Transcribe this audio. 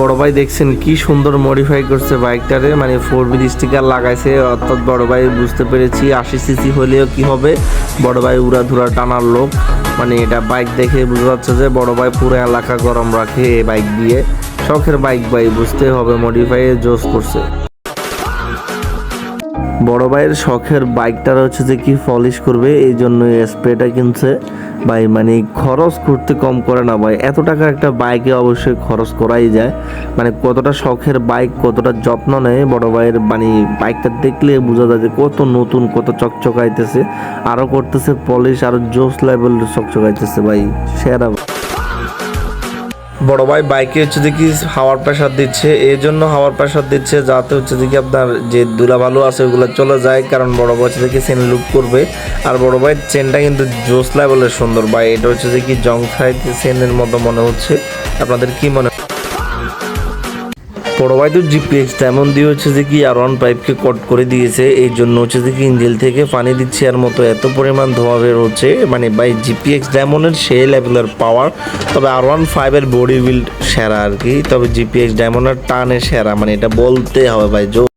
বড় ভাই দেখছেন কি সুন্দর মডিফাই করছে বাইকটারে, মানে 4B স্টিকার লাগাইছে। অর্থাৎ বড় ভাই বুঝতে পেরেছি 80 সিসি হলেও কি হবে, বড় ভাই উড়াধুরা টানার লোক। মানে এটা বাইক দেখে বোঝা যাচ্ছে যে বড় ভাই পুরো এলাকা গরম রাখে এই বাইক দিয়ে। শখের বাইক ভাই, বুঝতে হবে মডিফাই জোস করছে। বড় ভাইয়ের শখের বাইকটার হচ্ছে যে কি পলিশ করবে, এই জন্য স্প্রেটা কিনছে ভাই। মানে খরচ করতে কম করে না ভাই, এত টাকা একটা বাইকে অবশ্যই খরচ করাই যায়। মানে কতটা শখের বাইক, কতটা যত্ন নেয় বড় ভাইয়ের। মানে বাইকটা দেখলে বোঝা যায় যে কত নতুন, কত চকচকাইতেছে। আরও করতেছে পলিশ, আরও জোস লেভেল চকচকাইতেছে ভাই, সেরা। বড় ভাই বাইকে হচ্ছে যে কি হাওয়ার প্রেশার দিচ্ছে, এই জন্য হাওয়ার প্রেশার দিচ্ছে যাতে হচ্ছে যে কি আপনার যে ধুলাবালু আছে ওগুলো চলে যায়। কারণ বড় ভাই হচ্ছে যে কি চেন লুক করবে। আর বড় ভাইয়ের চেনটা কিন্তু জোস লেভেলের সুন্দর ভাই। এটা হচ্ছে যে কি জং সাইড চেনের মতো মনে হচ্ছে, আপনাদের কি মনে? বড় ভাই তো জিপিএক্স তেমন দিয়ে হচ্ছে যে কি R1 পাইপকে কট করে দিয়েছে, এই জন্য হচ্ছে যে কি ইঞ্জিল থেকে পানি দিচ্ছে আর মতো এত পরিমাণ ধোঁয়া বের হচ্ছে। মানে ভাই জিপিএক্স ডায়মন্ডের সেই লেভেলের পাওয়ার। তবে R15 বডি বিল্ড সেরা আর কি, তবে জিপিএক্স ডায়মন্ডের টানে সেরা, মানে এটা বলতে হবে ভাই।